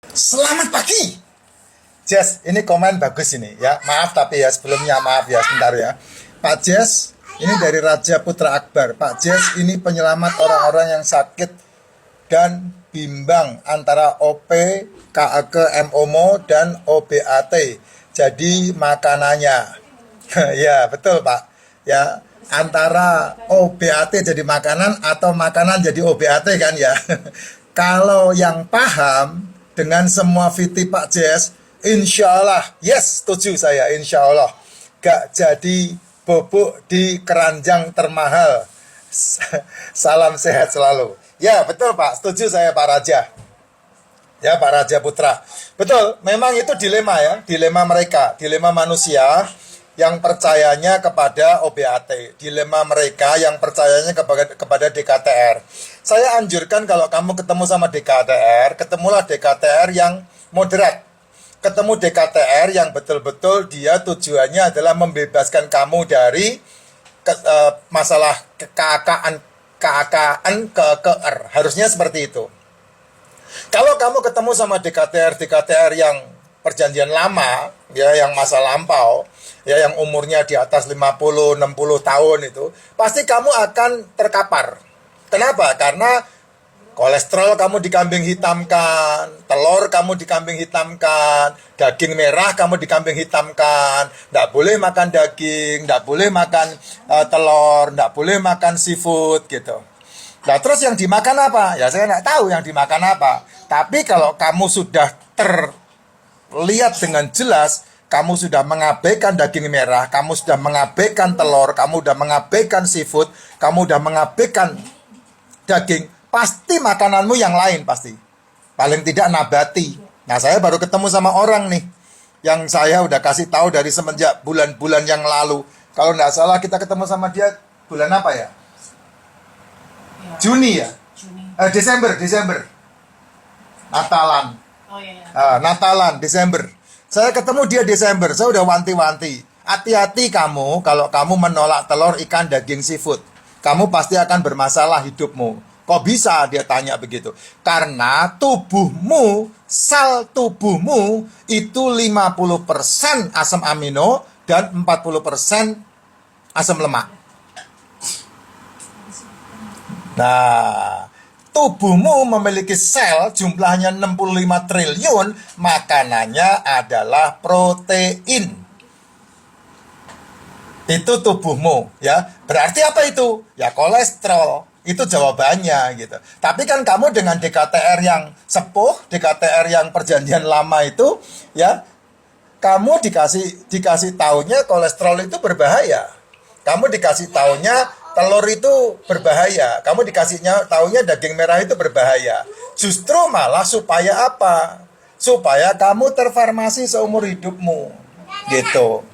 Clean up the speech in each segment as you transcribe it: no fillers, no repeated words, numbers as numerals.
Selamat pagi. Jess, ini komen bagus ini ya. Maaf tapi ya sebelumnya maaf ya sebentar ya. Pak Jess, ini dari Raja Putra Akbar. Pak Jess ini penyelamat orang-orang yang sakit dan bimbang antara OP, KAK, MOMO dan OBAT. Jadi makanannya. Ya, betul Pak. Ya, antara OBAT jadi makanan atau makanan jadi OBAT kan ya. Kalau yang paham dengan semua viti Pak Jess, insya Allah, yes, setuju saya, insya Allah. Gak jadi bubuk di keranjang termahal. Salam sehat selalu. Ya, betul Pak, setuju saya Pak Raja. Ya, Pak Raja Putra. Betul, memang itu dilema ya, dilema mereka, dilema manusia yang percayanya kepada OBAT, dilema mereka yang percayanya kepada DKTR. Saya anjurkan kalau kamu ketemu sama DKTR, ketemulah DKTR yang moderat. Ketemu DKTR yang betul-betul dia tujuannya adalah membebaskan kamu dari masalah KAK-an KKR. Harusnya seperti itu. Kalau kamu ketemu sama DKTR yang perjanjian lama, ya, yang masa lampau, ya, yang umurnya di atas 50, 60 tahun itu, pasti kamu akan terkapar. Kenapa? Karena kolesterol kamu dikambing hitamkan, telur kamu dikambing hitamkan, daging merah kamu dikambing hitamkan, nggak boleh makan daging, nggak boleh makan telur, nggak boleh makan seafood gitu. Nah terus yang dimakan apa? Ya saya nggak tahu yang dimakan apa. Tapi kalau kamu sudah terlihat dengan jelas, kamu sudah mengabaikan daging merah, kamu sudah mengabaikan telur, kamu sudah mengabaikan seafood, kamu sudah mengabaikan daging, pasti makananmu yang lain pasti. Paling tidak nabati. Nah saya baru ketemu sama orang nih, yang saya udah kasih tahu dari semenjak bulan-bulan yang lalu. Kalau nggak salah kita ketemu sama dia bulan apa ya? Juni ya? Desember. Natalan. Oh iya. Natalan, Desember. Saya ketemu dia Desember, saya udah wanti-wanti. Hati-hati kamu kalau kamu menolak telur, ikan, daging, seafood. Kamu pasti akan bermasalah hidupmu. Kok bisa dia tanya begitu? Karena tubuhmu, sel tubuhmu itu 50% asam amino dan 40% asam lemak. Nah, tubuhmu memiliki sel jumlahnya 65 triliun, makanannya adalah protein. Itu tubuhmu, ya. Berarti apa itu? Ya kolesterol. Itu jawabannya gitu. Tapi kan kamu dengan DKTR yang sepuh, DKTR yang perjanjian lama itu, ya, kamu dikasih taunya kolesterol itu berbahaya. Kamu dikasih taunya telur itu berbahaya. Kamu dikasihnya taunya daging merah itu berbahaya. Justru malah supaya apa? Supaya kamu terfarmasi seumur hidupmu. Gitu.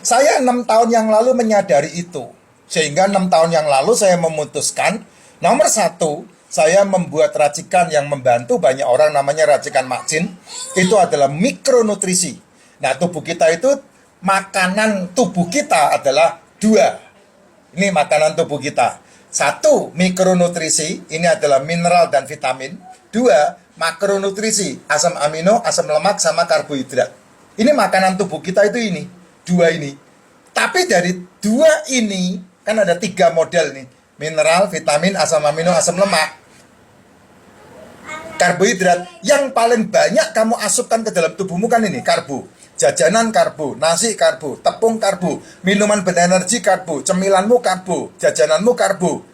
Saya 6 tahun yang lalu menyadari itu. Sehingga 6 tahun yang lalu saya memutuskan, nomor 1, saya membuat racikan yang membantu banyak orang, namanya racikan Makcin. Itu adalah mikronutrisi. Nah, tubuh kita itu, makanan tubuh kita adalah 2. Ini makanan tubuh kita. 1, mikronutrisi, ini adalah mineral dan vitamin. 2, makronutrisi, asam amino, asam lemak, sama karbohidrat. Ini makanan tubuh kita itu ini, 2 ini. Tapi dari 2 ini, kan ada 3 model nih. Mineral, vitamin, asam amino, asam lemak. Karbohidrat, yang paling banyak kamu asupkan ke dalam tubuhmu kan ini, karbo. Jajanan karbo, nasi karbo, tepung karbo, minuman berenergi karbo, cemilanmu karbo, jajananmu karbo,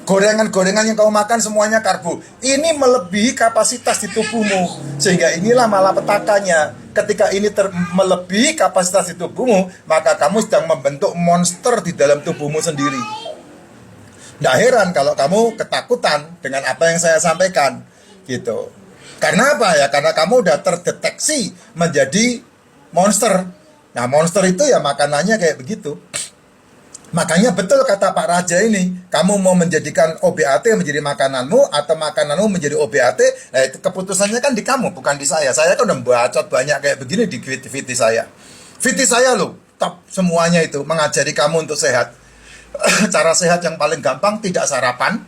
gorengan-gorengan yang kamu makan semuanya karbo. Ini melebihi kapasitas di tubuhmu. Sehingga inilah malapetakannya. Ketika ini melebihi kapasitas di tubuhmu, maka kamu sedang membentuk monster di dalam tubuhmu sendiri. Nggak heran kalau kamu ketakutan dengan apa yang saya sampaikan, gitu. Karena apa ya? Karena kamu udah terdeteksi menjadi monster. Nah, monster itu ya makanannya kayak begitu. Makanya betul kata Pak Raja ini, kamu mau menjadikan OBAT menjadi makananmu atau makananmu menjadi OBAT, nah itu keputusannya kan di kamu, bukan di saya. Saya kan udah bacot banyak kayak begini di viti saya. Viti saya loh, top semuanya itu mengajari kamu untuk sehat. Cara sehat yang paling gampang, tidak sarapan,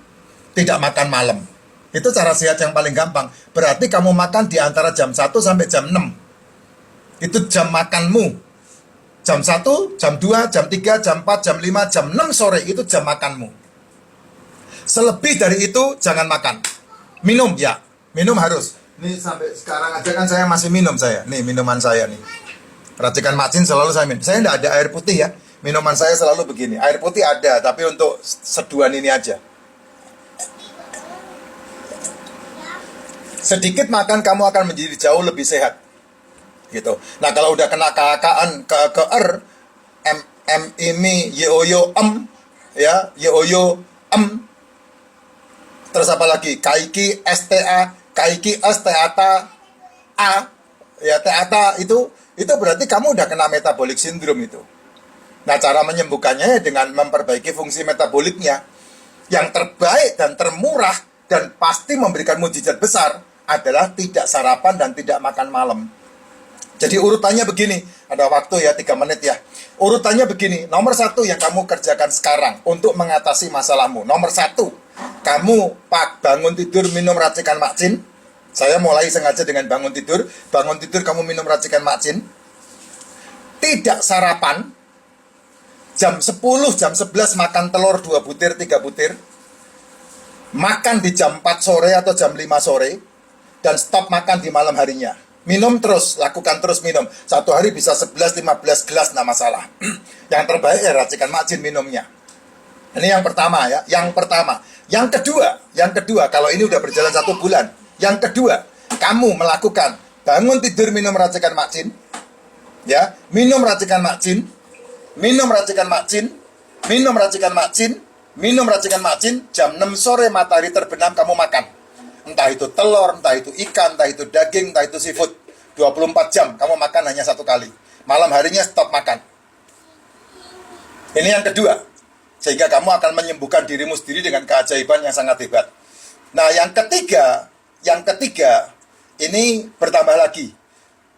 tidak makan malam. Itu cara sehat yang paling gampang. Berarti kamu makan di antara jam 1 sampai jam 6. Itu jam makanmu. Jam 1, jam 2, jam 3, jam 4, jam 5, jam 6 sore itu jam makanmu. Selebih dari itu jangan makan. Minum ya, minum harus. Nih sampai sekarang aja kan saya masih minum saya. Nih minuman saya nih. Racikan macin selalu saya minum. Saya tidak ada air putih ya. Minuman saya selalu begini. Air putih ada, tapi untuk seduhan ini aja. Sedikit makan kamu akan menjadi jauh lebih sehat. Gitu. Nah kalau udah kena kakaan ke R, m imi yoyo ya yoyo terus apa lagi kaiki sta kaiki steata a ya teata itu berarti kamu udah kena metabolic syndrome itu. Nah cara menyembuhkannya ya dengan memperbaiki fungsi metaboliknya. Yang terbaik dan termurah dan pasti memberikan mujizat besar adalah tidak sarapan dan tidak makan malam. Jadi urutannya begini, ada waktu ya 3 menit ya. Urutannya begini, nomor 1 yang kamu kerjakan sekarang untuk mengatasi masalahmu. Nomor 1, kamu bangun tidur minum racikan makcin. Saya mulai sengaja dengan bangun tidur kamu minum racikan makcin. Tidak sarapan, jam 10, jam 11 makan telur 2 butir, 3 butir. Makan di jam 4 sore atau jam 5 sore. Dan stop makan di malam harinya. Minum terus, lakukan terus minum. Satu hari bisa 11-15 gelas, nggak masalah. Yang terbaik ya racikan makcin minumnya. Ini yang pertama ya, yang pertama. Yang kedua, kalau ini udah berjalan 1 bulan. Yang kedua, kamu melakukan bangun tidur minum racikan makcin. Ya, minum racikan makcin. Minum racikan makcin. Minum racikan makcin. Minum racikan makcin. Jam 6 sore matahari terbenam kamu makan. Entah itu telur, entah itu ikan, entah itu daging, entah itu seafood. 24 jam kamu makan hanya 1 kali. Malam harinya stop makan. Ini yang kedua. Sehingga kamu akan menyembuhkan dirimu sendiri dengan keajaiban yang sangat hebat. Nah yang ketiga, ini bertambah lagi.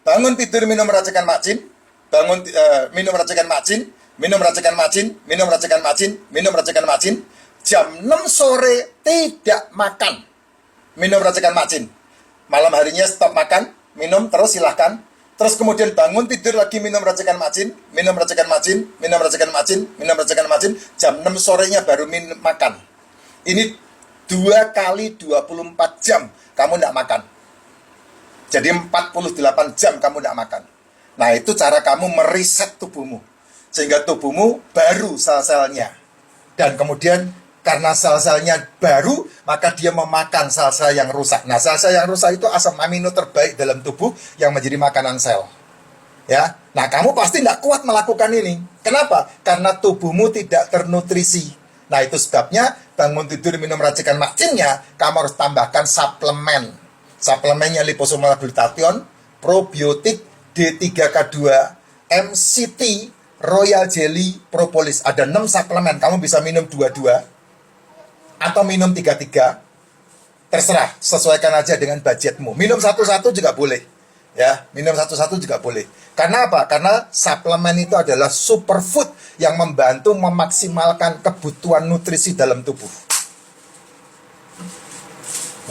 Bangun tidur minum racikan makcin. Minum racikan makcin. Minum racikan makcin. Minum racikan makcin. Minum racikan makcin. Jam 6 sore tidak makan. Minum racikan makcin. Malam harinya stop makan, minum terus silahkan. Terus kemudian bangun tidur lagi minum racikan makcin, minum racikan makcin, minum racikan makcin, minum racikan makcin. Jam 6 sorenya baru makan. Ini 2 kali 24 jam kamu tidak makan. Jadi 48 jam kamu tidak makan. Nah itu cara kamu meriset tubuhmu. Sehingga tubuhmu baru sel-selnya. Dan kemudian karena sel-selnya baru, maka dia memakan sel-sel yang rusak. Nah, sel-sel yang rusak itu asam amino terbaik dalam tubuh yang menjadi makanan sel. Ya, nah kamu pasti tidak kuat melakukan ini. Kenapa? Karena tubuhmu tidak ternutrisi. Nah, itu sebabnya bangun tidur minum racikan makcinnya, kamu harus tambahkan suplemen. Suplemennya liposomal glutathione, probiotik, D3K2, MCT, Royal Jelly, Propolis. Ada 6 suplemen, kamu bisa minum 2-2. Atau minum 3-3, terserah, sesuaikan aja dengan budgetmu. Minum 1-1 juga boleh, ya. Minum 1-1 juga boleh. Karena apa? Karena suplemen itu adalah superfood yang membantu memaksimalkan kebutuhan nutrisi dalam tubuh.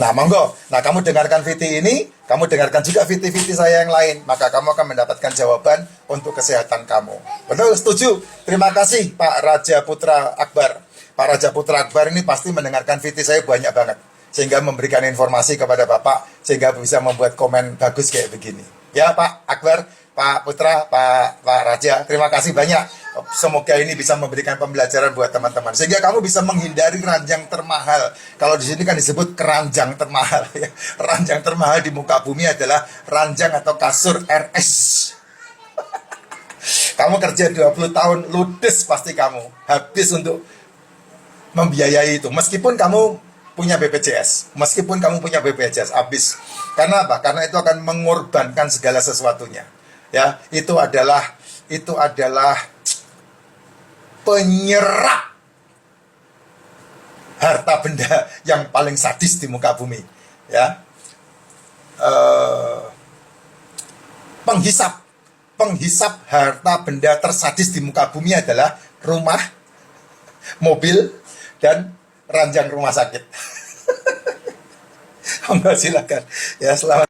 Nah, monggo. Nah, kamu dengarkan VT ini, kamu dengarkan juga VT-VT saya yang lain, maka kamu akan mendapatkan jawaban untuk kesehatan kamu. Betul, setuju? Terima kasih Pak Raja Putra Akbar. Pak Raja Putra Akbar ini pasti mendengarkan VT saya banyak banget. Sehingga memberikan informasi kepada Bapak. Sehingga bisa membuat komen bagus kayak begini. Ya Pak Akbar, Pak Putra, Pak Raja, terima kasih banyak. Semoga ini bisa memberikan pembelajaran buat teman-teman. Sehingga kamu bisa menghindari ranjang termahal. Kalau di sini kan disebut keranjang termahal. Ya. Ranjang termahal di muka bumi adalah ranjang atau kasur RS. Kamu kerja 20 tahun, ludes pasti kamu. Habis untuk membiayai itu, meskipun kamu punya BPJS, habis. Karena apa? Karena itu akan mengorbankan segala sesuatunya. Ya, itu adalah penyerap harta benda yang paling sadis di muka bumi. Ya, penghisap harta benda tersadis di muka bumi adalah rumah, mobil, dan ranjang rumah sakit. Monggo silakan. Ya, selamat.